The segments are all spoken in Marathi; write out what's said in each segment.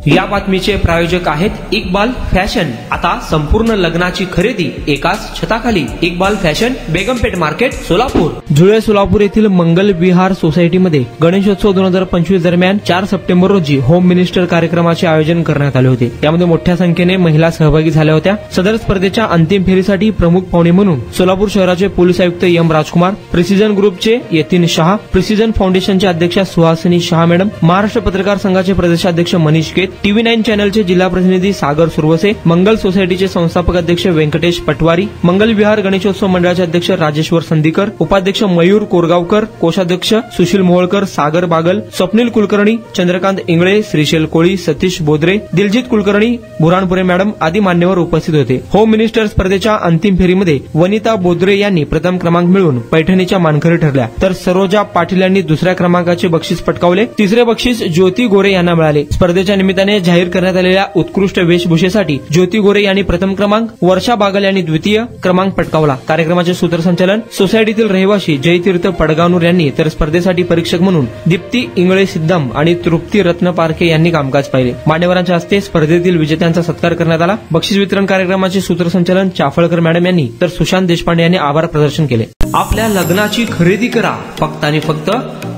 या बातमीचे प्रायोजक आहेत इक्बाल फॅशन। आता संपूर्ण लग्नाची खरेदी एकाच छताखाली। Iqbal fashion, Begumpeth market, Solapur. जुळे सोलापूर येथील मंगल विहार सोसायटीमध्ये गणेशोत्सव 2025 दरम्यान 4 सप्टेंबर रोजी होम मिनिस्टर कार्यक्रमाचे आयोजन करण्यात आले होते। यामध्ये मोठ्या संख्येने महिला सहभागी झाल्या होत्या। सदर स्पर्धेच्या अंतिम फेरीसाठी प्रमुख पाहुणे म्हणून सोलापूर शहराचे पोलीस आयुक्त एम राजकुमार, प्रिसिजन ग्रुपचे यतीन शहा, प्रिसिजन फाउंडेशनचे अध्यक्ष सुहासिनी शहा मॅडम, महाराष्ट्र पत्रकार संघाचे प्रदेशाध्यक्ष मनीष केत, TV9 चॅनलचे जिल्हा प्रतिनिधी सागर सुरवसे, मंगल सोसायटीचे संस्थापक अध्यक्ष व्यंकटेश पटवारी, मंगल विहार गणेशोत्सव मंडळाचे अध्यक्ष राजेश्वर संदीकर, उपाध्यक्ष मयूर कोरगावकर, कोषाध्यक्ष सुशील मोहोळकर, सागर बागल, स्वप्नील कुलकर्णी, चंद्रकांत इंगळे, श्रीशैल कोळी, सतीश बोद्रे, दिलजीत कुलकर्णी, बुराणपुरे मॅडम आदी मान्यवर उपस्थित होते। होम मिनिस्टर स्पर्धेच्या अंतिम फेरीमध्ये वनिता बोद्रे यांनी प्रथम क्रमांक मिळवून पैठणीच्या मानकरी ठरल्या, तर सरोजा पाटील यांनी दुसऱ्या क्रमांकाचे बक्षीस पटकावले। तिसरे बक्षीस ज्योती गोरे यांना मिळाले। स्पर्धेच्या निमित्ताने जाहीर करण्यात आलेल्या उत्कृष्ट वेशभूषेसाठी ज्योती गोरे यांनी प्रथम क्रमांक, वर्षा बागल यांनी द्वितीय क्रमांक पटकावला। कार्यक्रमाचे सूत्रसंचालन सोसायटीतील रहिवासी जयतीर्थ पडगावनूर यांनी, तर स्पर्धेसाठी परीक्षक म्हणून दीप्ती इंगळे सिद्धम आणि तृप्ती रत्न पारखे यांनी कामकाज पाहिले। मान्यवरांच्या हस्ते स्पर्धेतील विजेत्यांचा सत्कार करण्यात आला। बक्षीस वितरण कार्यक्रमाचे सूत्रसंचालन चाफळकर मॅडम यांनी, तर सुशांत देशपांडे यांनी आभार प्रदर्शन केले। आपल्या लग्नाची खरेदी करा फक्त आणि फक्त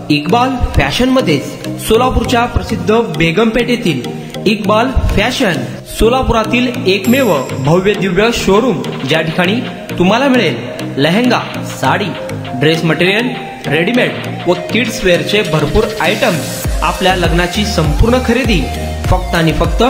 इक्बाल फॅशन मध्येच। सोलापूरच्या प्रसिद्ध बेगमपेठ येथील इक्बाल फॅशन सोलापुरातील एकमेव भव्य दिव्य शोरूम, ज्या ठिकाणी तुम्हाला मिळेल lehenga, sari, dress material, readymade व किड्स वेअरचे भरपूर आयटम्स। आपल्या लग्नाची संपूर्ण खरेदी फक्त आणि फक्त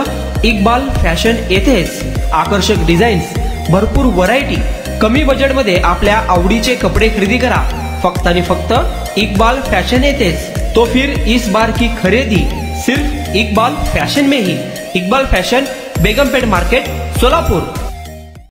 इक्बाल फॅशन येथेच। आकर्षक डिझाईन्स, भरपूर व्हरायटी, कमी बजेटमध्ये आपल्या आवडीचे कपडे खरेदी करा फक्त आणि फक्त इक्बाल फैशन येतेच। तो फिर इस बार की खरीदी सिर्फ इक्बाल फैशन में ही। Iqbal fashion, Begumpeth market, Solapur.